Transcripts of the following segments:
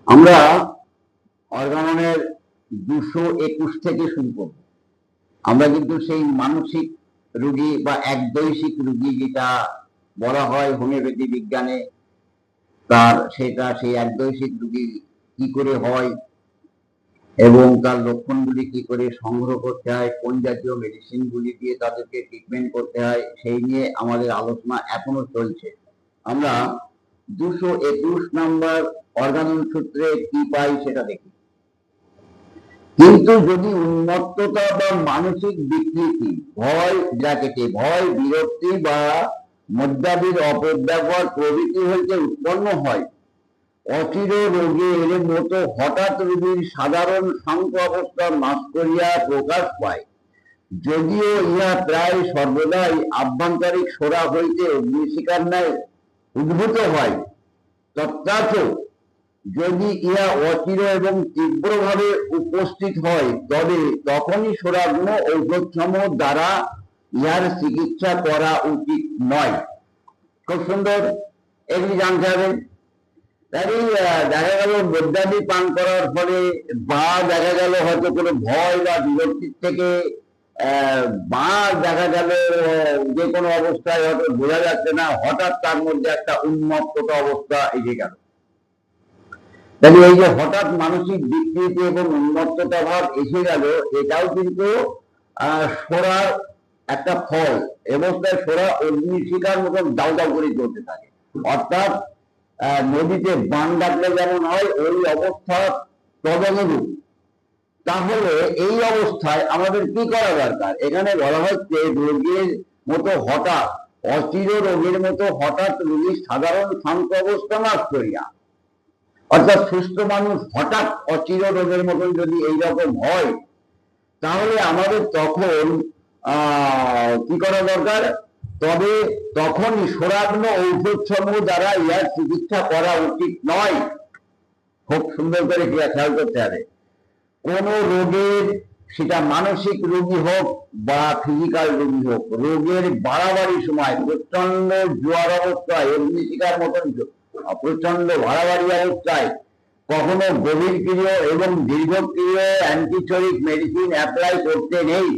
আমরা অর্গাননের 221 থেকে শুরু করব। আমরা কিন্তু সেই মানসিক রোগী বা একদৈশিক রোগী যেটা বলা হয় হোমিওপ্যাথি বিজ্ঞানে, সেই একদৈশিক রোগী কি করে হয় এবং তার লক্ষণগুলি কি করে সংগ্রহ করতে হয়, কোন জাতীয় মেডিসিনগুলি দিয়ে তাদেরকে ট্রিটমেন্ট করতে হয়, সেই নিয়ে আমাদের আলোচনা এখনো চলছে। আমরা 221 নম্বর অর্গানন সূত্রে কি পাই সেটা দেখি। কিন্তু যদি উন্মত্ততা বা মানসিক বিকৃতি, ভয় ব্র্যাকেটে ভয়, বিরক্তি বা মদ্যাদির অপব্যবহার প্রভৃতি হইতে উৎপন্ন হয়, অচির রোগের মতো হঠাৎ রোগীর সাধারণ শান্ত অবস্থা নাশ করিয়া প্রকাশ পায়, যদিও ইহা প্রায় সর্বদাই আভ্যন্তরিক সোরা হইতে অগ্নিশিখার ন্যায় উদ্ভূত হয়, তথাচ যদি ইহা অচির এবং তীব্রভাবে উপস্থিত হয়, তবে তখনই সোরাগ্ন ঔষধসমূহ দ্বারা ইহার চিকিৎসা করা উচিত নয়। খুব সুন্দর, এগুলি জানতে হবে। তাই দেখা গেল মদ্যাদি পান করার ফলে বা দেখা গেল হয়তো কোনো ভয় বা বিরক্তির থেকে বা দেখা গেল যে কোনো অবস্থায় হয়তো বোঝা যাচ্ছে না, হঠাৎ তার মধ্যে একটা উন্মত্ততা অবস্থা এসে গেল। তাহলে এই যে হঠাৎ মানসিক বিকৃতি এবং উন্মত্ততা ভাব এসে গেল, এটাও কিন্তু সোরার একটা ফল। অবস্থায় সোরা অগ্নিশিখার মতন দাউ দাউ করে চলতে থাকে, অর্থাৎ নদীতে বান ডাকলে যেমন হয় ওই অবস্থা তদনুরূপ। তাহলে এই অবস্থায় আমাদের কি করা দরকার? এখানে বলা হচ্ছে রোগের মতো হঠাৎ, অচির রোগের মতো হঠাৎ রোগীর সাধারণ শান্ত অবস্থা নাশ করিয়া, অর্থাৎ সুস্থ মানুষ হঠাৎ অচির রোগের মতন যদি এইরকম হয়, তাহলে আমাদের তখন কি করা দরকার? তবে তখনই সোরাগ্ন ঔষধ সমূহ দ্বারা ইহার চিকিৎসা করা উচিত নয়। খুব সুন্দর করে খেয়াল করতে হবে। কোন রোগের, সেটা মানসিক রোগী হোক বা ফিজিক্যাল রোগী হোক, রোগের বাড়াবাড়ি সময় প্রচন্ড জোয়ার অবস্থায়, অগ্নিশিখার মতন প্রচন্ড বাড়াবাড়ি অবস্থায় কখনো গভীর ক্রিয় এবং দীর্ঘক্রিয় অ্যান্টিচরিক মেডিসিন অ্যাপ্লাই করতে নেই।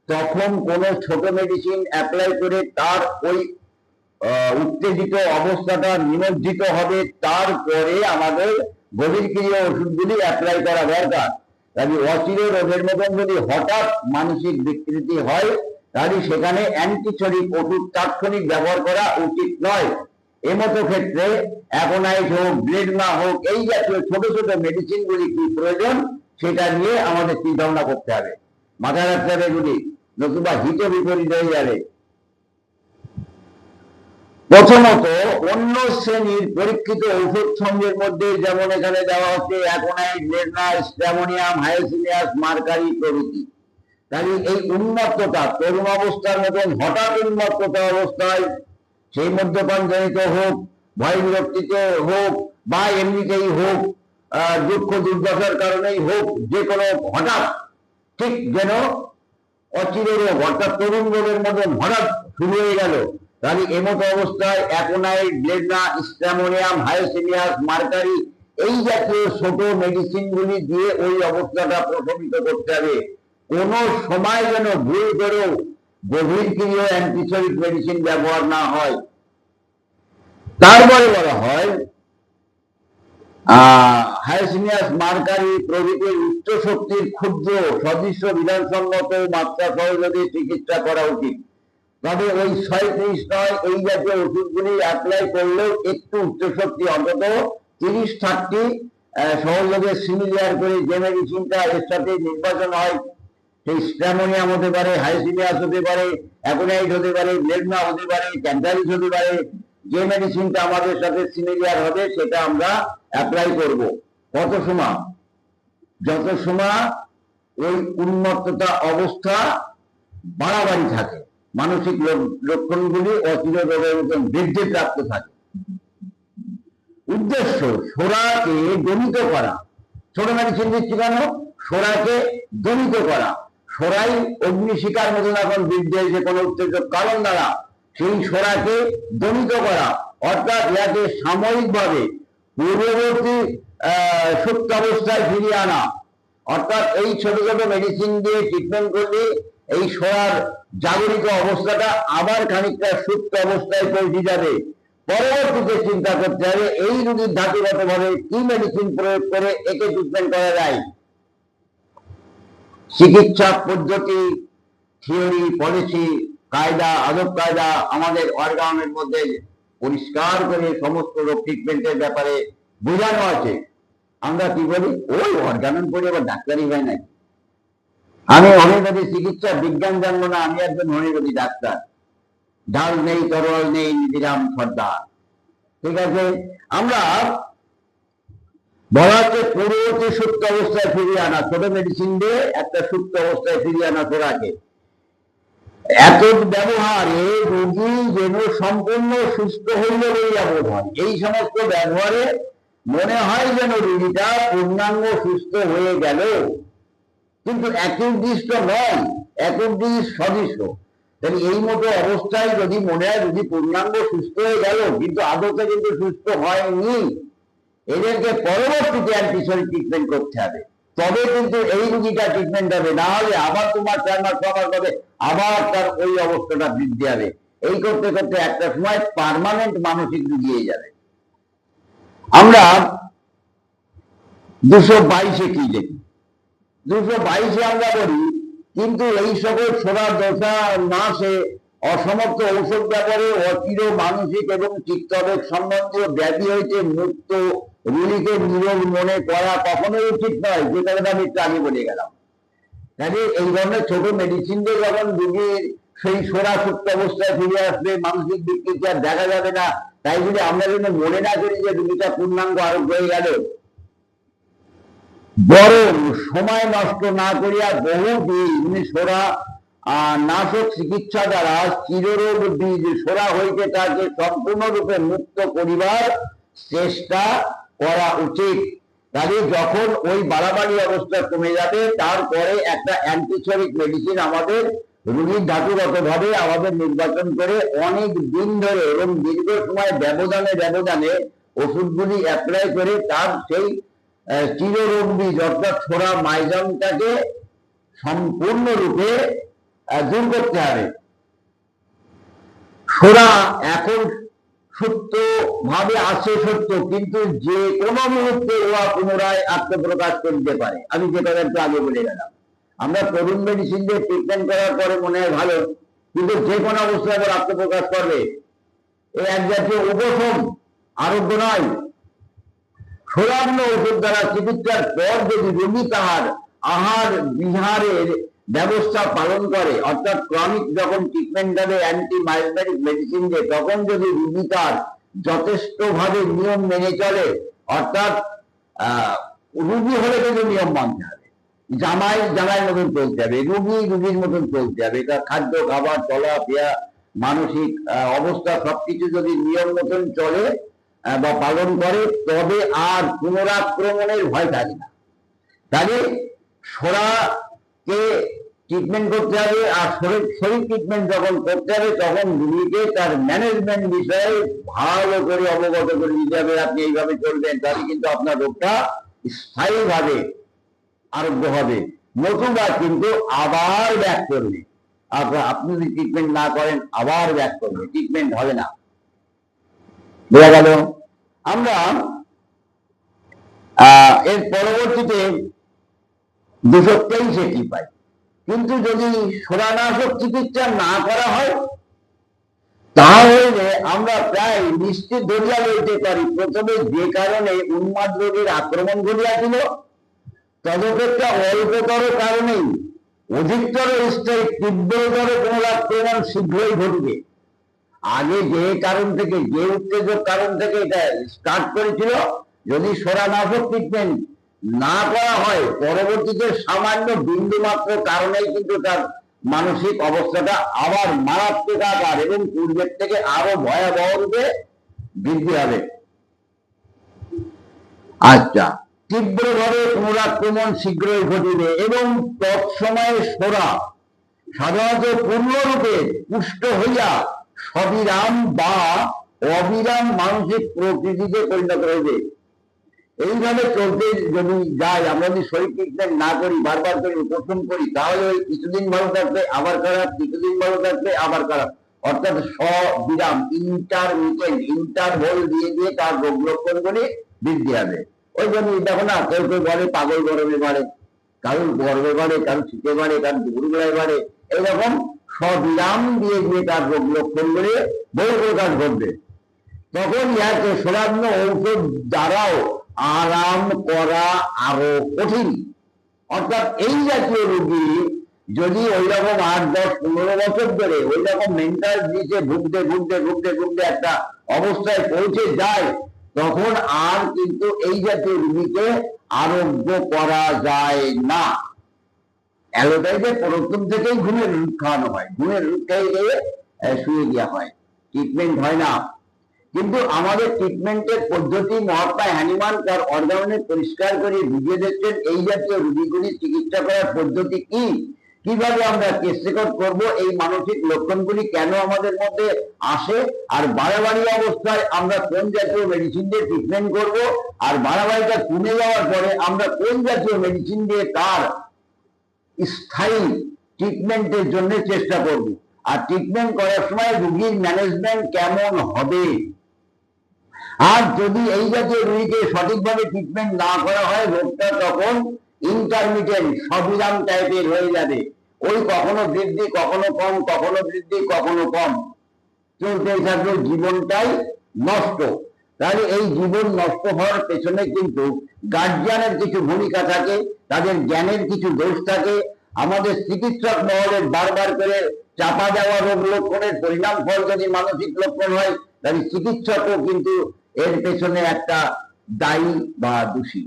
তখন কোন ছোট মেডিসিন অ্যাপ্লাই করে তার ওই উত্তেজিত অবস্থাটা নিমজ্জিত হবে, তারপরে আমাদের গভীর ক্রিয়া ওষুধগুলি অ্যাপ্লাই করা দরকার। তাই অচির রোগের মতন যদি হঠাৎ মানসিক বিকৃতি হয়, তাহলে সেখানে অ্যান্টিচরিক ওষুধ তাৎক্ষণিক ব্যবহার করা উচিত নয়। এমতো ক্ষেত্রে অ্যাকোনাইট হোক, ব্লেডমা হোক, এই জাতীয় ছোট ছোট মেডিসিনগুলি কি প্রয়োজন সেটা নিয়ে আমাদের চিন্তা ভাবনা করতে হবে, মাথায় রাখতে হবে এগুলি, নতুবা হিতে বিপরীত হয়ে যাবে। প্রথমত, অন্য শ্রেণীর পরীক্ষিত ঔষধ সঙ্গের মধ্যে যেমন এখানে দেওয়া হচ্ছে অ্যাকোনাইট, ব্লেডমা, স্ট্যামোনিয়াম, হায়াসিনিয়াস, মার্কারি প্রভৃতি। তাহলে এই উন্মত্ততা তরুণ অবস্থার মতন হঠাৎ উন্মত্ততা অবস্থায়, সেই মদ্যপান জনিত হোক, ভয় বিরক্তিতে হোক বা এমনিতেই হোক, দুঃখ দুর্দশার কারণেই হোক, যে কোনো হঠাৎ, ঠিক যেন অচির রোগ অর্থাৎ তরুণ রোগের মতন হঠাৎ শুরু হয়ে গেল, তাহলে এমতো অবস্থায় অ্যাকোনাইট, ব্লেডমা, স্ট্যামোনিয়াম, হায়াসিনিয়াস, মার্কারি এই জাতীয় ছোট মেডিসিনগুলি দিয়ে ওই অবস্থাটা প্রশমিত করতে হবে। কোন সময় যেন ভুল করেও গভীর ক্রিয় অ্যান্টিসেপ্টিক মেডিসিন ব্যবহার না হয়। তারপরে বলা হয় হায়াসিনিয়াস, মার্কারি প্রভৃতির উচ্চ শক্তির ক্ষুদ্র সদৃশ্য বিধানসম্মত মাত্রা সহ যদি চিকিৎসা করা উচিত। তবে ওই 36 নয়, এই জাতীয় ওষুধগুলি অ্যাপ্লাই করলেও একটু উচ্চ শক্তি, অন্তত 30-30 সহযোগে সিমিলার করে যে মেডিসিনটা এর সাথে নির্বাচন হয়, সেই স্ট্যামোনিয়াম হতে পারে, হায়াসিনিয়াস হতে পারে, অ্যাকোনাইট হতে পারে, ব্লেডমা হতে পারে, ক্যান্টারিস হতে পারে, যে মেডিসিনটা আমাদের সাথে সিমিলার হবে সেটা আমরা অ্যাপ্লাই করব। কত সময়? যত সময় ওই উন্মত্ততা অবস্থা বাড়াবাড়ি থাকে, মানসিক লক্ষণগুলি অচির রোগের মতন বৃদ্ধি প্রাপ্ত থাকে। উদ্দেশ্য সোরাকে দমিত করা। ছোট মেডিসিন দিচ্ছি কেন? সোরাকে দমিত করা। সোরাই অগ্নিশিখার মতন এখন বৃদ্ধি হয়েছে কোনো উত্তেজক কারণ দ্বারা, সেই সোরাকে দমিত করা, অর্থাৎ ইয়াকে সাময়িকভাবে পূর্ববর্তী সুপ্ত অবস্থায় ফিরিয়ে আনা, অর্থাৎ এই ছোট ছোট মেডিসিন দিয়ে ট্রিটমেন্ট করলে এই সোয়ার জাগরিত অবস্থাটা আবার খানিকটা সুপ্ত অবস্থায় পৌঁছে যাবে। পরবর্তীতে চিন্তা করতে হবে এই রোগীর ধাতুগত ভাবে কি মেডিসিন প্রয়োগ করে একে ট্রিটমেন্ট করা যায়। চিকিৎসা পদ্ধতি, থিওরি, পলিসি, কায়দা, আদব কায়দা আমাদের অর্গানের মধ্যে পরিষ্কার করে সমস্ত রোগ ট্রিটমেন্টের ব্যাপারে বোঝানো আছে। আমরা কি বলি, ওই অর্গানন পড়ে আবার ডাক্তারই হয় নাই। আমি হোমিওপ্যাথি চিকিৎসা বিজ্ঞান জানবো না, আমি একজন হোমিওপ্যাথি ডাক্তার। ঢাল নেই, তরোয়াল নেই, নিধিরাম সর্দার। ঠিক আছে, আমরা বলা হচ্ছে পূর্ববর্তী সুপ্ত অবস্থায় ফিরিয়ে আনা, ছোট মেডিসিন দিয়ে একটা সুপ্ত অবস্থায় ফিরিয়ে আনা তোরাকে। এত ব্যবহারে রোগী যেন সম্পূর্ণ সুস্থ হইলে বলিয়া বোধ হয়। এই সমস্ত ব্যবহারে মনে হয় যেন রোগীটা পূর্ণাঙ্গ সুস্থ হয়ে গেল, কিন্তু একদৃষ্ট নয়, একদৃষ্ট সদৃশ্য। তাহলে এই মতো অবস্থায় যদি মনে হয় রোগী পূর্ণাঙ্গ সুস্থ হয়ে গেল, কিন্তু আদতে কিন্তু সুস্থ হয়নি, এদেরকে পরবর্তীতে অ্যান্টিসেপ্টিক ট্রিটমেন্ট করতে হবে, তবে কিন্তু এই রোগীটা ট্রিটমেন্ট হবে। না হলে আবার তোমার 4 মাস 6 মাস হবে, আবার তার ওই অবস্থাটা বৃদ্ধি হবে। এই করতে করতে একটা সময় পার্মানেন্ট মানসিক রোগী হয়ে যাবে। আমরা 222-এ কি দেখি, 222-এ আমরা বলি কিন্তু এই সকল ছোড়া দশা নাশে অসমর্থ ঔষধ ব্যাপারে অচির মানসিক এবং চিত্তাবেগ সম্বন্ধীয় ব্যাধি হইতে মুক্ত রোগীকে নিরোগ মনে করা কখনোই উচিত নয়, যে কারণে আমি একটু আগে বলে গেলাম। কাজে এই ধরনের ছোট মেডিসিন দিয়ে যখন রোগীর সেই সোরা সুপ্ত অবস্থায় ফিরে আসবে, মানসিক বিকৃতি আর দেখা যাবে না, তাই যদি আমরা যেন মনে না করি যে রোগীটা পূর্ণাঙ্গ আরোগ্য হয়ে গেল, বরং সময় নষ্ট না করিয়া বহুদিন সোরা নাশক চিকিৎসা দ্বারা চিররোগ বীজ সোরা হইতে তাকে সম্পূর্ণরূপে মুক্ত করিবার চেষ্টা করা উচিত। তাহলে যখন ওই বাড়াবাড়ি অবস্থা কমে যাবে, তারপরে একটা অ্যান্টিসেপ্টিক মেডিসিন আমাদের রোগীর ধাতুগত ভাবে আমাদের নির্বাচন করে অনেক দিন ধরে এবং দীর্ঘ সময় ব্যবধানে ওষুধগুলি অ্যাপ্লাই করে তার সেই চিররোগ বীজ অর্থাৎ ছোড়া মাইজমটাকে সম্পূর্ণরূপে দূর করতে হবে। ছোড়া এখন সত্য ভাবে আছে সত্য, কিন্তু যে কোনো মুহূর্তে ওরা পুনরায় আত্মপ্রকাশ করতে পারে। আমি যেটা একটু আগে বলে গেলাম, আমরা তরুণ মেডিসিন দিয়ে ট্রিটমেন্ট করার পরে মনে হয় ভালো, কিন্তু যে কোনো অবস্থায় আবার আত্মপ্রকাশ করবে। এই এক জাতীয় উপশম আরোগ্য নয়। সোলাগ্ন ওষুধ দ্বারা চিকিৎসার পর যদি রোগী তাহার আহার বিহারের ব্যবস্থা পালন করে, অর্থাৎ ক্রনিক যখন ট্রিটমেন্ট দেবে অ্যান্টিমায়োপ্যাথিক মেডিসিন দিয়ে, তখন যদি রোগী তার যথেষ্ট ভাবে নিয়ম মেনে চলে, অর্থাৎ রোগী হলে কিন্তু নিয়ম মানতে হবে, জামাই মতন চলতে হবে, রোগীর মতন চলতে হবে। তার খাদ্য খাবার চলাফেরা মানসিক অবস্থা সবকিছু যদি নিয়ম মতন চলে বা পালন করে, তবে আর পুনরাক্রমণের ভয় থাকে না। তাহলে সোরাকে ট্রিটমেন্ট করতে হবে, আর শরীর ট্রিটমেন্ট যখন করতে হবে তখন রোগীকে তার ম্যানেজমেন্ট বিষয়ে ভালো করে অবগত করে দিতে হবে। আপনি এইভাবে চলবেন, তাহলে কিন্তু আপনার রোগটা স্থায়ীভাবে আরোগ্য হবে, নতুবা কিন্তু আবার ব্যাক করবে। আপনি যদি ট্রিটমেন্ট না করেন আবার ব্যাক করবে, ট্রিটমেন্ট হবে না। বোঝা গেল? আমরা এর পরবর্তীতে 223-এ কি পাই, কিন্তু যদি সোরানাশক চিকিৎসা না করা হয়, তাহলে আমরা প্রায় নিশ্চিত ধরিয়া লইতে পারি প্রথমে যে কারণে উন্মাদ রোগের আক্রমণ ঘটিয়াছিল, তদপেক্ষা অল্পতর কারণেই অধিকতর স্থায়ী তীব্রতর পুনরাক্রমণ শীঘ্রই ঘটবে। আগে যে কারণ থেকে, যে উত্তেজক কারণ থেকে এটা স্টার্ট করেছিল, যদি সোরানাশক ট্রিটমেন্ট না করা হয়, পরবর্তীতে সামান্য বিন্দু মাত্র কারণেই কিন্তু তার মানসিক অবস্থাটা আবার মারাত্মক আকার এবং পূর্বের থেকে আরো ভয়াবহ রূপে বৃদ্ধি হবে। আচ্ছা, তীব্রভাবে পুনরাক্রমণ শীঘ্রই ঘটিবে এবং তৎসময়ে সোরা সাধারণত পূর্ণরূপে পুষ্ট হইয়া সবিরাম বা অবিরাম মানসিক প্রকৃতিতে পরিণত হইবে। এইভাবে চলতে যদি যাই, আমরা যদি শরীর ট্রিটমেন্ট না করি, বারবার করে উপশম করি, তাহলে ওই কিছুদিন ভালো থাকবে আবার খারাপ, কিছুদিন ভালো থাকবে আবার খারাপ, অর্থাৎ স্ববিরাম ইন্টারমিটেন্ট ইন্টারভেল দিয়ে দিয়ে তার রোগ লক্ষণগুলি বৃদ্ধি হবে। ওই জন্য দেখো না, কেউ কেউ বলে পাগল গরমে বাড়ে, কারোর গর্বে বাড়ে, কারোর শীতে বাড়ে, কারোর দুপুরবেলায় বাড়ে, এইরকম স্ববিরাম দিয়ে দিয়ে তার রোগ লক্ষণগুলি বহু প্রকাশ ঘটবে। তখন ইহাকে সরান্য ঔষধ দ্বারাও আরাম করা আরো কঠিন। অর্থাৎ এই জাতীয় রোগী যদি ওই রকম 8, 10, 15 বছর ধরে ওই রকম মেন্টাল ডিসে ভুগতে ভুগতে ভুগতে ভুগতে একটা অবস্থায় পৌঁছে যায়, তখন আর কিন্তু এই জাতীয় রোগীকে আরোগ্য করা যায় না। অ্যালোপ্যাথিতে প্রথম থেকেই ঘুমের রোগ খাওয়ানো হয়, ঘুমের রোগ খেয়ে গিয়ে শুয়ে দেওয়া হয়, ট্রিটমেন্ট হয় না। কিন্তু আমাদের ট্রিটমেন্টের পদ্ধতি মহাত্মা হ্যানিমান তার অর্গানে পরিষ্কার করে বুঝিয়ে দিচ্ছেন এই জাতীয় রোগীগুলি চিকিৎসা করার পদ্ধতি কি, কিভাবে আমরা কেস রেকর্ড করবো, এই মানসিক লক্ষণগুলি কেন আমাদের মধ্যে আসে, আর বাড়াবাড়ি অবস্থায় আমরা কোন জাতীয় মেডিসিন দিয়ে ট্রিটমেন্ট করব, আর বাড়াবাড়িটা কমে যাওয়ার পরে আমরা কোন জাতীয় মেডিসিন দিয়ে তার স্থায়ী ট্রিটমেন্টের জন্য চেষ্টা করব, আর ট্রিটমেন্ট করার সময় রোগীর ম্যানেজমেন্ট কেমন হবে। আর যদি এই জাতীয় রোগীকে সঠিকভাবে ট্রিটমেন্ট না করা হয়, রোগটা তখন ইন্টারমিটেন্ট স্ববিরাম টাইপের হয়ে যাবে, ওই কখনো বৃদ্ধি কখনো কম, কখনো বৃদ্ধি কখনো কম চলতেই থাকবে, জীবনটাই নষ্ট। তাহলে এই জীবন নষ্ট হওয়ার পেছনে কিন্তু গার্জিয়ানের কিছু ভূমিকা থাকে, তাদের জ্ঞানের কিছু দোষ থাকে, আমাদের চিকিৎসক মহলের বারবার করে চাপা দেওয়া রোগ লক্ষণের পরিণাম ফল যদি মানসিক লক্ষণ হয়, তাহলে চিকিৎসকও কিন্তু এর পেছনে একটা দায়ী বা দোষী।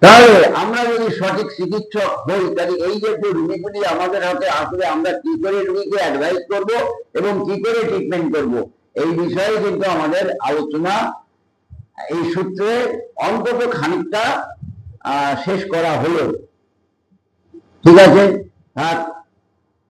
তাহলে আমরা যদি সঠিক চিকিৎসক হই, তাহলে এই যে রোগীগুলি আমাদের হাতে আসলে আমরা কি করে রোগীকে অ্যাডভাইস করব এবং কি করে ট্রিটমেন্ট করব, এই বিষয়ে কিন্তু আমাদের আলোচনা এই সূত্রে অন্তত খানিকটা শেষ করা হলো। ঠিক আছে।